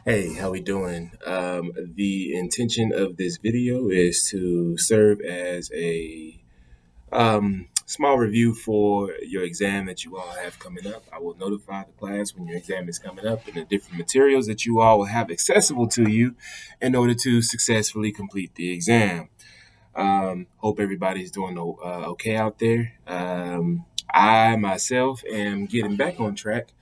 Hey, how we doing? The intention of this video is to serve as a small review for your exam that you all have coming up. I will notify the class when your exam is coming up and the different materials that you all will have accessible to you in order to successfully complete the exam. Hope everybody's doing okay out there. I myself am getting back on track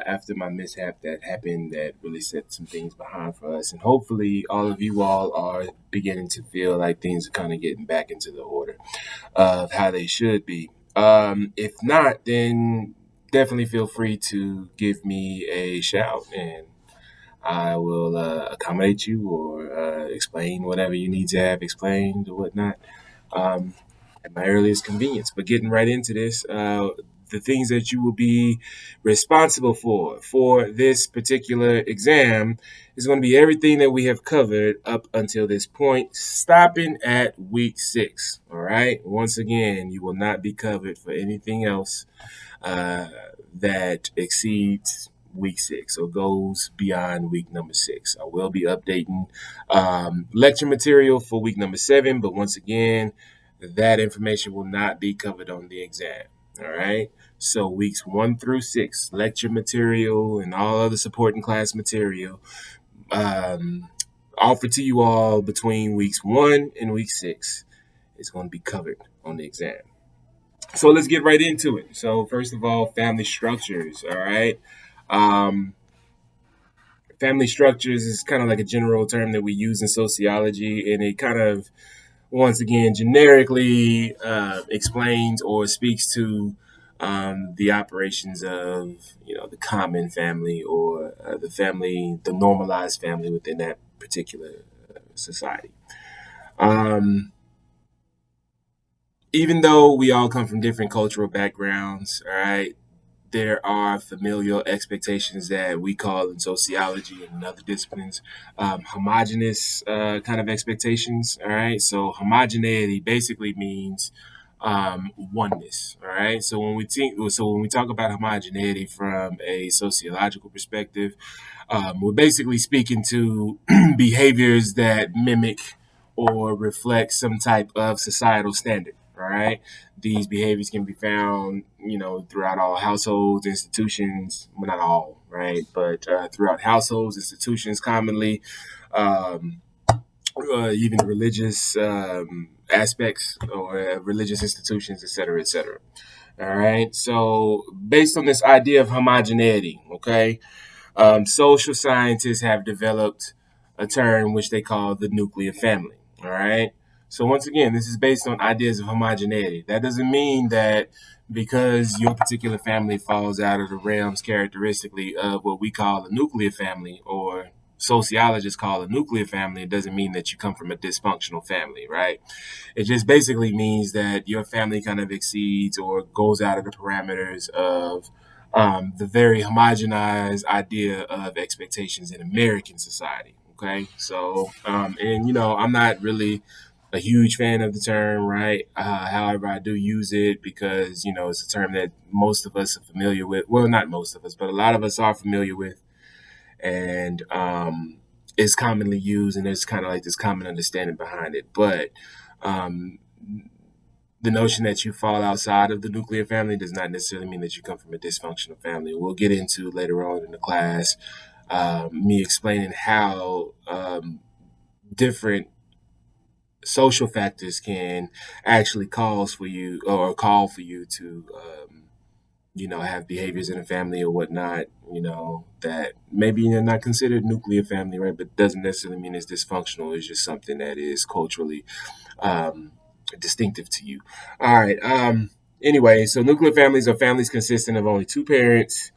after my mishap that happened that really set some things behind for us. And hopefully, all of you all are beginning to feel like things are kind of getting back into the order of how they should be. If not, then definitely feel free to give me a shout and I will accommodate you or explain whatever you need to have explained or whatnot um, at my earliest convenience. But getting right into this, the things that you will be responsible for this particular exam is going to be everything that we have covered up until this point, stopping at week 6. All right. Once again, you will not be covered for anything else uh, that exceeds week 6 or goes beyond week number 6. I will be updating lecture material for week number 7, but once again, that information will not be covered on the exam. All right. So weeks 1 through 6, lecture material and all other supporting class material um, offered to you all between weeks 1 and week 6 is going to be covered on the exam. So let's get right into it. So first of all, family structures. All right. Um, Family structures is kind of like a general term that we use in sociology, and it kind of once again generically explains or speaks to the operations of the common family or the family, the normalized family within that particular society. Um, Even though we all come from different cultural backgrounds, all right, there are familial expectations that we call in sociology and in other disciplines homogenous kind of expectations. All right, so homogeneity basically means oneness. All right, so when we talk about homogeneity from a sociological perspective, we're basically speaking to behaviors that mimic or reflect some type of societal standard. All right. These behaviors can be found, throughout all households, institutions, well, not all, right, but throughout households, institutions, commonly, um, even religious aspects or religious institutions, et cetera, et cetera. All right. So, based on this idea of homogeneity, okay, social scientists have developed a term which they call the nuclear family. All right. So once again, this is based on ideas of homogeneity. That doesn't mean that because your particular family falls out of the realms characteristically of what we call a nuclear family or sociologists call a nuclear family, it doesn't mean that you come from a dysfunctional family, right? It just basically means that your family kind of exceeds or goes out of the parameters of the very homogenized idea of expectations in American society. Okay, so and I'm not really a huge fan of the term, right? However, I do use it because it's a term that most of us are familiar with. Well, not most of us, but a lot of us are familiar with, and it's commonly used, and there's kind of like this common understanding behind it. But um, the notion that you fall outside of the nuclear family does not necessarily mean that you come from a dysfunctional family. We'll get into later on in the class me explaining how different social factors can actually cause for you or call for you to have behaviors in a family or whatnot, that maybe you're not considered nuclear family, right? But doesn't necessarily mean it's dysfunctional. It's just something that is culturally um, distinctive to you. All right. Anyway, so nuclear families are families consisting of only two parents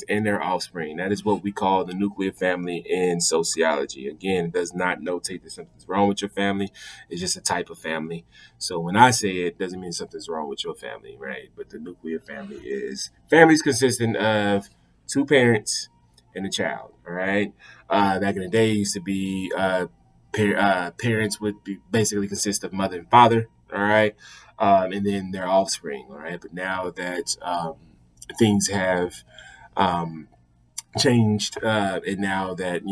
and their offspring. That is what we call the nuclear family in sociology. Again, it does not notate that something's wrong with your family. It's just a type of family. So when I say it, doesn't mean something's wrong with your family, right? But the nuclear family is families consisting of two parents and a child. All right. Back in the day, it used to be parents would basically consist of mother and father, all right, and then their offspring, all right. But now that things have um, changed, and now that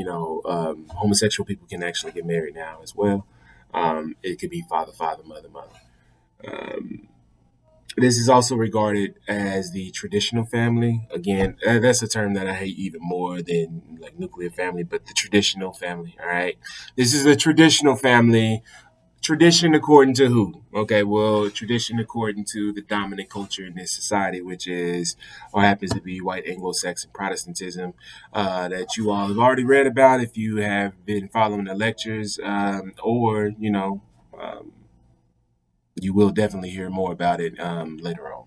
homosexual people can actually get married now as well. It could be father, father, mother, mother. Um, this is also regarded as the traditional family. Again, that's a term that I hate even more than like nuclear family, but the traditional family. All right, this is a traditional family. Tradition according to who? Okay, well, tradition according to the dominant culture in this society, which is or happens to be white Anglo-Saxon Protestantism, that you all have already read about if you have been following the lectures, or you will definitely hear more about it later on.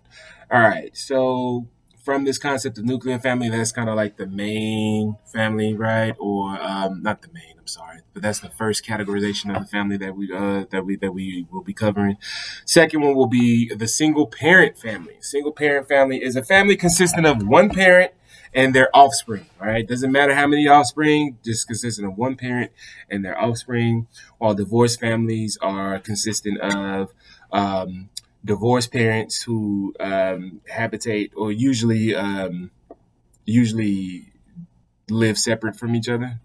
All right, so from this concept of nuclear family, that's kind of like the main family, right? Or not the main. I'm sorry, but that's the first categorization of the family that we will be covering. Second one will be the single parent family. Single parent family is a family consisting of one parent and their offspring. All right, doesn't matter how many offspring, just consisting of one parent and their offspring. While divorced families are consistent of divorced parents who habitate or usually live separate from each other.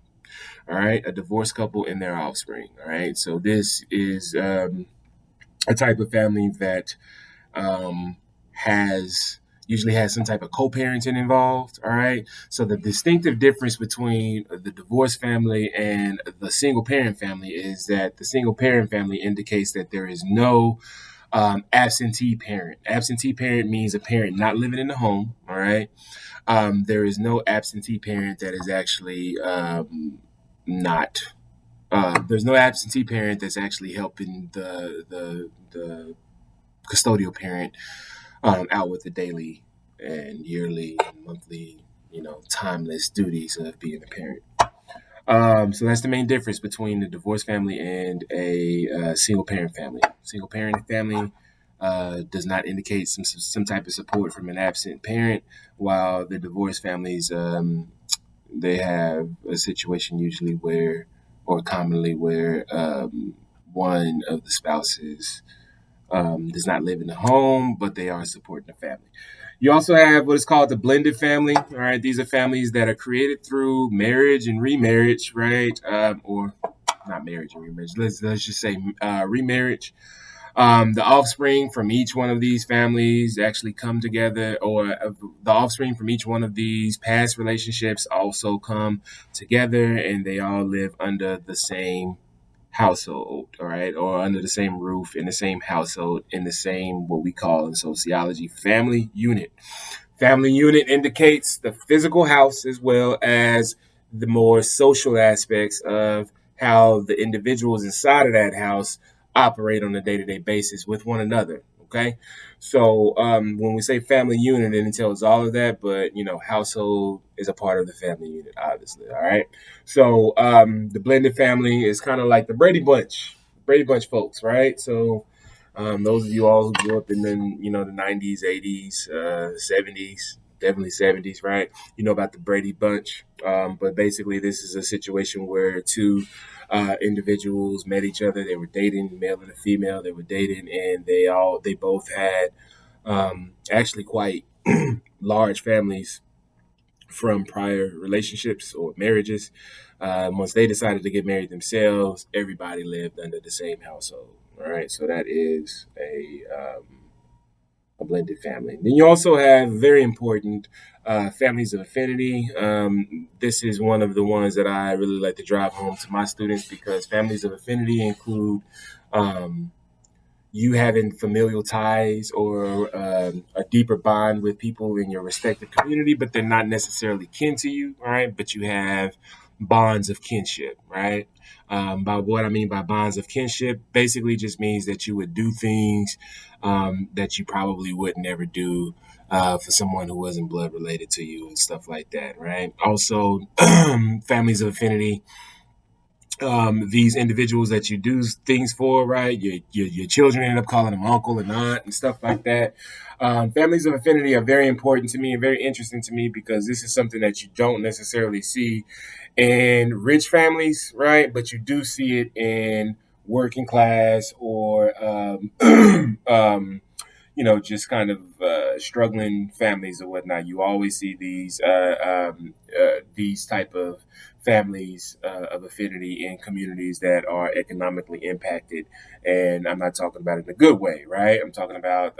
All right, a divorced couple and their offspring. All right, so this is a type of family that um, has usually has some type of co-parenting involved. All right, so the distinctive difference between the divorced family and the single parent family is that the single parent family indicates that there is no absentee parent. Absentee parent means a parent not living in the home. All right. There is no absentee parent that is actually not. There's no absentee parent that's actually helping the custodial parent out with the daily and yearly and monthly, timeless duties of being a parent. So that's the main difference between the divorced family and a single parent family. Single parent family does not indicate some type of support from an absent parent, while the divorced families they have a situation usually where, or commonly where, one of the spouses does not live in the home, but they are supporting the family. You also have what is called the blended family. All right, these are families that are created through marriage and remarriage, right? Or not marriage and remarriage. Let's just say remarriage. The offspring from each one of these families actually come together, or the offspring from each one of these past relationships also come together, and they all live under the same household, all right, or under the same roof in the same household in the same what we call in sociology family unit. Family unit indicates the physical house as well as the more social aspects of how the individuals inside of that house operate on a day-to-day basis with one another. Okay, so when we say family unit, it entails all of that, but household is a part of the family unit, obviously. All right, so the blended family is kind of like the Brady Bunch folks, right? So those of you all who grew up in the 90s, 80s, 70s, definitely 70s, right? You know about the Brady Bunch. But basically, this is a situation where two individuals met each other. They were dating, male and a female. They were dating, and they both had actually quite large families from prior relationships or marriages. Once they decided to get married themselves, everybody lived under the same household. All right, so that is a blended family. Then you also have very important families of affinity. This is one of the ones that I really like to drive home to my students because families of affinity include um, you having familial ties or a deeper bond with people in your respective community, but they're not necessarily kin to you, right? But you have bonds of kinship, right? By what I mean by bonds of kinship, basically just means that you would do things that you probably would never do for someone who wasn't blood related to you and stuff like that, right? Also, families of affinity, these individuals that you do things for, right? Your children end up calling them uncle and aunt and stuff like that. Families of affinity are very important to me and very interesting to me because this is something that you don't necessarily see in rich families, right? But you do see it in working class or just kind of struggling families or whatnot. You always see these type of families of affinity in communities that are economically impacted, and I'm not talking about it in a good way, right? I'm talking about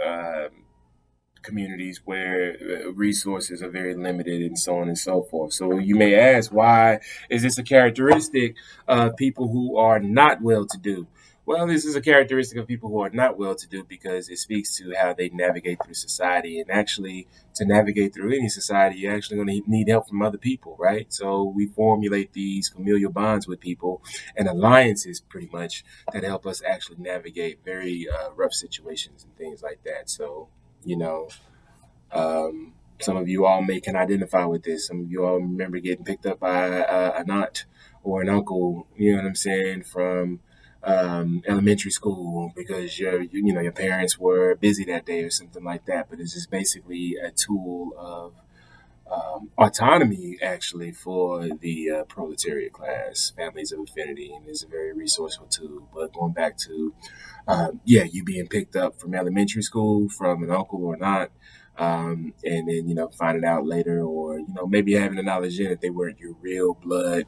communities where resources are very limited and so on and so forth. So you may ask, why is this a characteristic of people who are not well to do? Well, this is a characteristic of people who are not well to do because it speaks to how they navigate through society. And actually, to navigate through any society, you're actually going to need help from other people, right? So we formulate these familial bonds with people and alliances pretty much that help us actually navigate very rough situations and things like that. So, you know, some of you all may can identify with this. Some of you all remember getting picked up by an aunt or an uncle. You know what I'm saying, from elementary school because your parents were busy that day or something like that. But it's just basically a tool of autonomy, actually, for the proletariat class, families of affinity, and is a very resourceful tool. But going back to you being picked up from elementary school from an uncle or not, and then finding out later, or maybe having the knowledge in that they weren't your real blood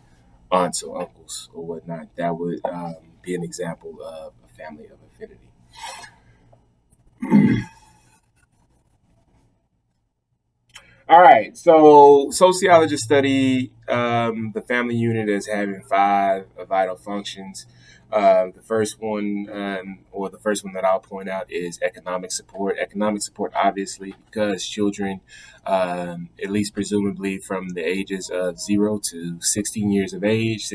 aunts or uncles or whatnot. That would be an example of a family of affinity. All right, so sociologists study the family unit as having five vital functions. The first one that I'll point out is economic support. Economic support, obviously, because children, at least presumably from the ages of 0 to 16 years of age,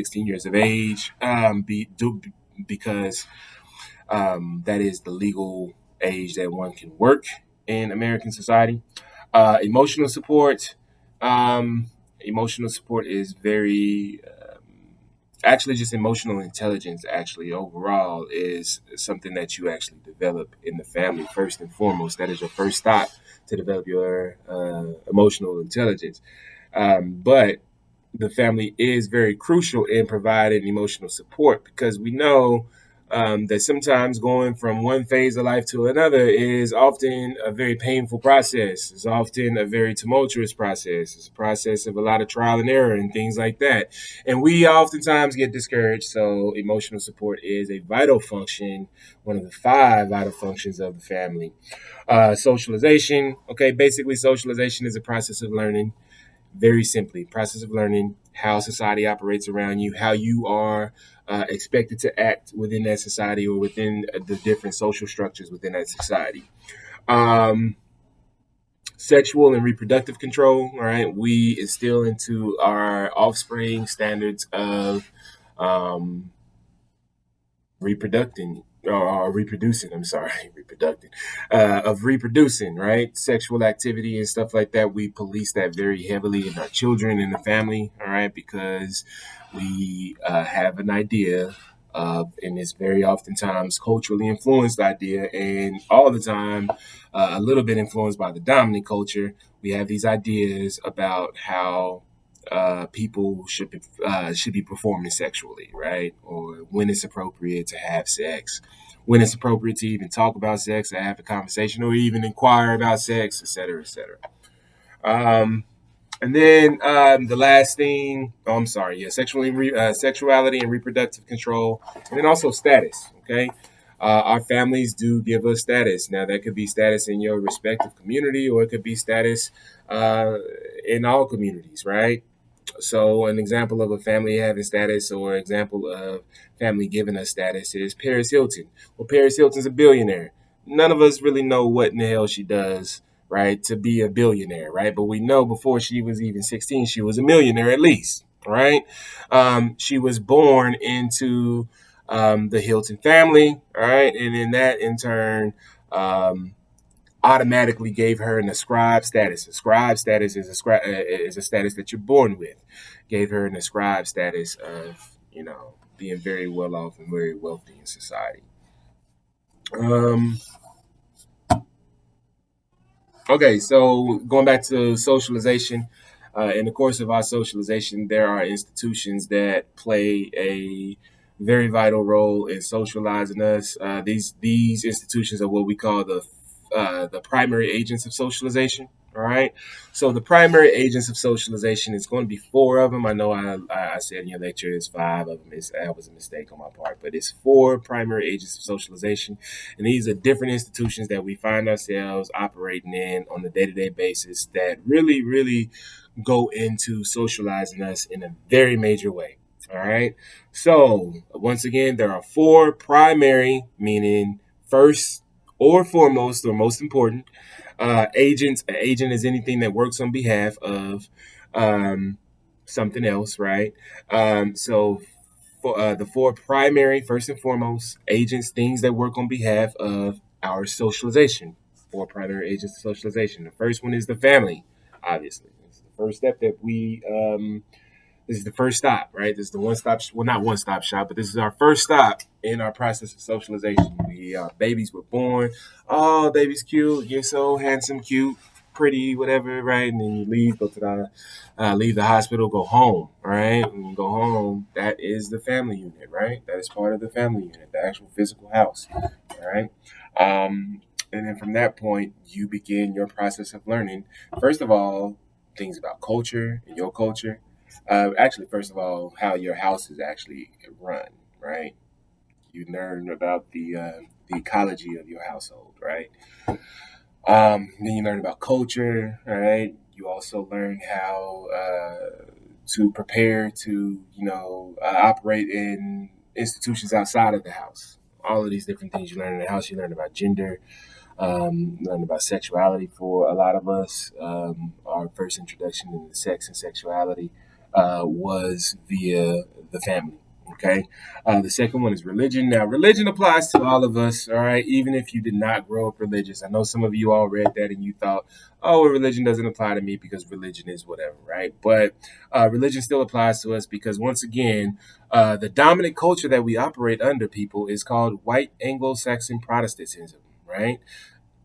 because that is the legal age that one can work in American society. Emotional support. Um, Emotional support is very actually just emotional intelligence. Actually, overall, is something that you actually develop in the family first and foremost. That is your first stop to develop your emotional intelligence. But the family is very crucial in providing emotional support because we know that sometimes going from one phase of life to another is often a very painful process. It's often a very tumultuous process. It's a process of a lot of trial and error and things like that. And we oftentimes get discouraged. So, emotional support is a vital function, one of the five vital functions of the family. Socialization. Okay, basically, socialization is a process of learning, very simply, process of learning how society operates around you, how you are expected to act within that society or within the different social structures within that society. um, Sexual and reproductive control. All right, we instill into our offspring standards of um, reproducing or reproducing, I'm sorry, reproducing, of reproducing, right? Sexual activity and stuff like that. We police that very heavily in our children and the family, all right, because we have an idea of, and it's very oftentimes culturally influenced idea, and all the time a little bit influenced by the dominant culture. We have these ideas about how people should be performing sexually, right? Or when it's appropriate to have sex, when it's appropriate to even talk about sex, or have a conversation, or even inquire about sex, et cetera, et cetera. Um, and then the last thing, oh, I'm sorry, yeah, sexuality and reproductive control, and then also status. Okay, our families do give us status. Now that could be status in your respective community, or it could be status uh, in all communities, right? So, an example of a family having status, or example of family giving us status, is Paris Hilton. Well, Paris Hilton's a billionaire. None of us really know what in the hell she does, right, to be a billionaire, right? But we know before she was even 16, she was a millionaire at least, right? She was born into the Hilton family, all right? And in that, in turn, um, automatically gave her an ascribed status. Ascribed status is a status that you're born with. Gave her an ascribed status of being very well off and very wealthy in society. Um, okay, so going back to socialization. In the course of our socialization, there are institutions that play a very vital role in socializing us. These institutions are what we call the the primary agents of socialization. All right. So the primary agents of socialization is going to be four of them. I know I said in your lecture it's five of them. That was a mistake on my part, but it's four primary agents of socialization, and these are different institutions that we find ourselves operating in on a day-to-day basis that really, really go into socializing us in a very major way. All right. So once again, there are four primary, meaning first or foremost or most important, agents. An agent is anything that works on behalf of um, something else, right? So for the four primary, first and foremost, agents, things that work on behalf of our socialization. Four primary agents of socialization. The first one is the family, obviously. It's the first step that this is the first stop, right? This is the one stop, well, not one stop shop, but this is our first stop in our process of socialization. Babies were born. Oh, baby's cute. You're so handsome, cute, pretty, whatever, right? And then you leave, leave the hospital, go home, right? When you go home, that is the family unit, right? That is part of the family unit, the actual physical house, all right? And then from that point, you begin your process of learning. First of all, things about culture and your culture. Actually, first of all, how your house is actually run, right? You learn about the ecology of your household, right? Then you learn about culture, right? You also learn how to prepare to, operate in institutions outside of the house. All of these different things you learn in the house. You learn about gender, learn about sexuality for a lot of us. Our first introduction into sex and sexuality was via the family. Okay. The second one is religion. Now, religion applies to all of us. All right. Even if you did not grow up religious, I know some of you all read that and you thought, oh, well, religion doesn't apply to me because religion is whatever. Right. But religion still applies to us because, once again, the dominant culture that we operate under, people, is called white Anglo Saxon Protestantism. Right.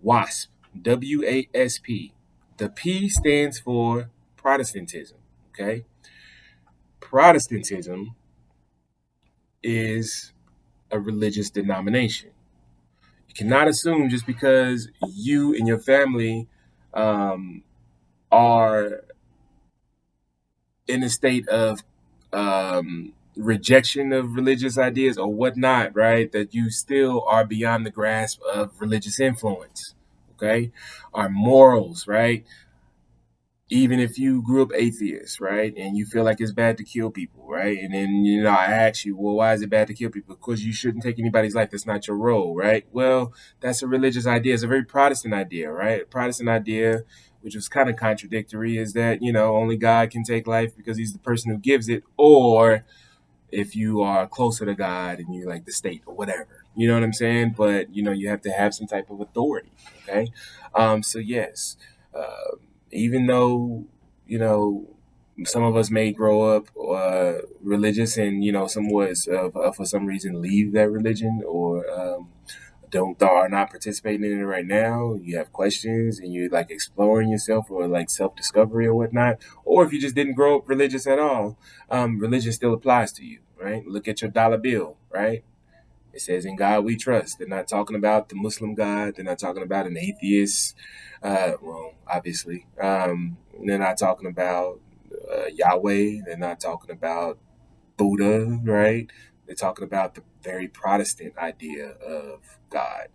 WASP, WASP. The P stands for Protestantism. Okay. Protestantism is a religious denomination. You cannot assume just because you and your family um, are in a state of rejection of religious ideas or whatnot, right, that you still are beyond the grasp of religious influence. Okay. Our morals, right? Even if you grew up atheist, right, and you feel like it's bad to kill people, right, and then I ask you, well, why is it bad to kill people? Because you shouldn't take anybody's life. That's not your role, right? Well, that's a religious idea. It's a very Protestant idea, right? A Protestant idea, which was kind of contradictory, is that only God can take life because He's the person who gives it, or if you are closer to God and you like the state or whatever. You know what I'm saying? But you have to have some type of authority. Okay. So yes, even though some of us may grow up religious and some was for some reason leave that religion or don't are not participating in it right now. You have questions and you're like exploring yourself or like self discovery or whatnot. Or if you just didn't grow up religious at all, religion still applies to you, right? Look at your dollar bill, right? It says, "In God we trust." They're not talking about the Muslim God. They're not talking about an atheist. Well, obviously, they're not talking about Yahweh. They're not talking about Buddha, right? They're talking about the very Protestant idea of God.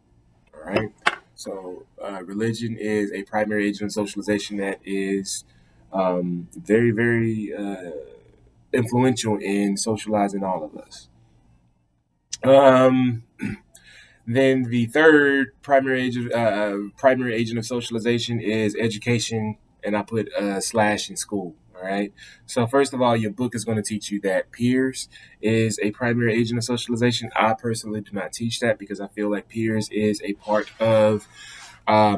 All right. So, religion is a primary agent of socialization that is very, very influential in socializing all of us. Um, then the third primary agent of socialization is education, and I put slash in school. All right. So first of all, your book is going to teach you that peers is a primary agent of socialization. I personally do not teach that because I feel like peers is a part of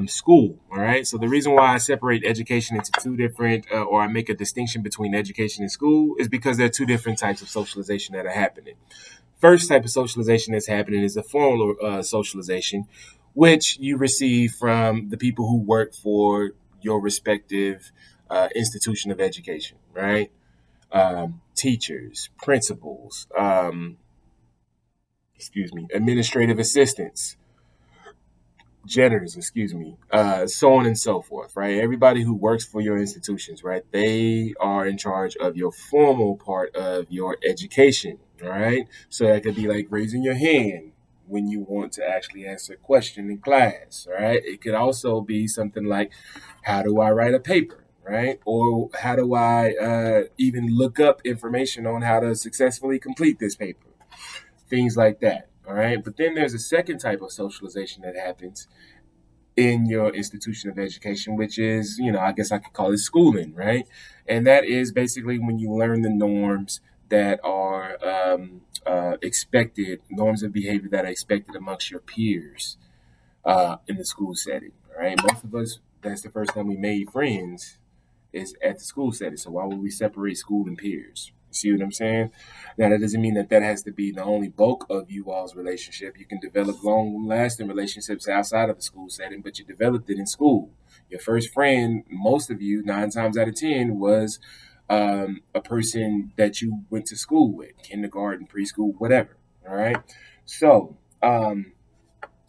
school. All right. So the reason why I separate education into two different, or I make a distinction between education and school, is because there are two different types of socialization that are happening. First type of socialization that's happening is the formal socialization, which you receive from the people who work for your respective institution of education, right? Teachers, principals, administrative assistants, janitors, excuse me, so on and so forth, right? Everybody who works for your institutions, right? They are in charge of your formal part of your education, all right? So that could be like raising your hand when you want to actually answer a question in class, all right? It could also be something like, how do I write a paper? Right? Or how do I even look up information on how to successfully complete this paper? Things like that. All right. But then there's a second type of socialization that happens in your institution of education, which is, I guess I could call it schooling, right? And that is basically when you learn the norms that are expected, norms of behavior that are expected amongst your peers in the school setting, all right? Most of us, that's the first time we made friends is at the school setting. So why would we separate school and peers? See what I'm saying? Now that doesn't mean that that has to be the only bulk of you all's relationship. You can develop long-lasting relationships outside of the school setting, but you developed it in school. Your first friend, most of you, 9 times out of 10, was a person that you went to school with, kindergarten, preschool, whatever. All right. So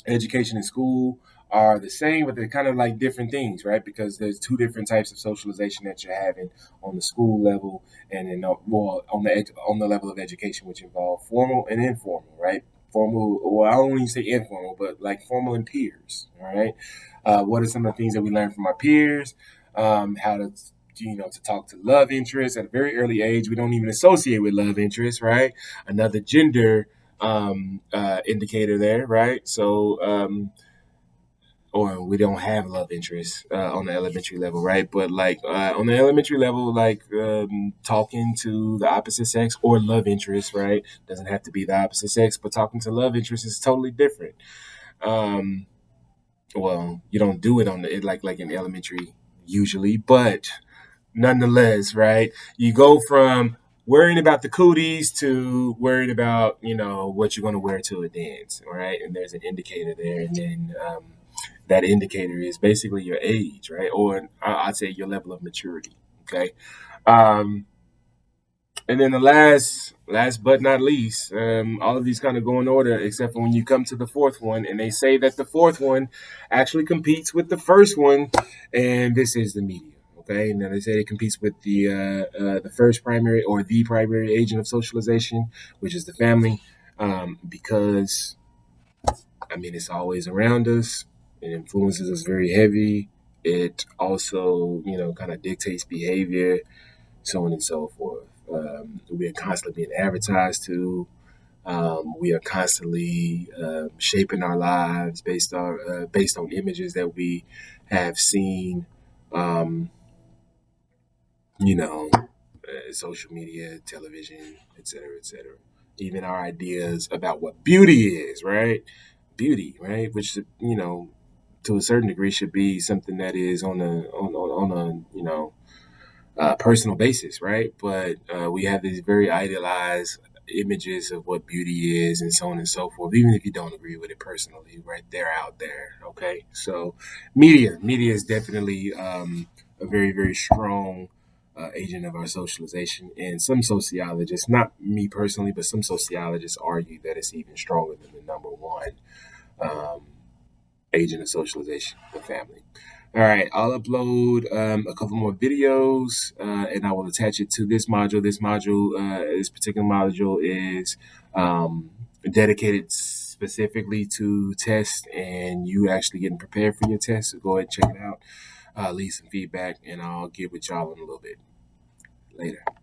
education and school are the same, but they're kind of like different things, right? Because there's two different types of socialization that you're having on the school level and in well on the level of education, which involve formal and informal, right? Formal, or I don't even say informal, but like formal and peers. All right. What are some of the things that we learn from our peers? How to to talk to love interests at a very early age. We don't even associate with love interests, right? Another gender indicator there, right? So, or we don't have love interests on the elementary level, right? But like on the elementary level, like talking to the opposite sex or love interest, right? Doesn't have to be the opposite sex, but talking to love interest is totally different. Um, well, you don't do it on the like in elementary usually, but nonetheless, right? You go from worrying about the cooties to worrying about, what you're going to wear to a dance, all right? And there's an indicator there. And then that indicator is basically your age, right? Or I'd say your level of maturity, okay? Um, and then the last but not least, all of these kind of go in order, except for when you come to the fourth one, and they say that the fourth one actually competes with the first one, and this is the media. Okay, and then they say it competes with the first primary or the primary agent of socialization, which is the family, because I mean it's always around us. It influences us very heavy. It also, kind of dictates behavior, so on and so forth. We are constantly being advertised to. We are constantly shaping our lives based on images that we have seen. Um, social media, television, et cetera, et cetera. Even our ideas about what beauty is, right? Beauty, right? Which to a certain degree should be something that is on a personal basis, right? But we have these very idealized images of what beauty is and so on and so forth, even if you don't agree with it personally, right? They're out there, okay? So media is definitely a very, very strong agent of our socialization. And some sociologists, not me personally, but some sociologists argue that it's even stronger than the number one um, agent of socialization, the family. All right, I'll upload a couple more videos and I will attach it to this module. This particular module is dedicated specifically to tests and you actually getting prepared for your test. So go ahead and check it out, leave some feedback, and I'll get with y'all in a little bit later.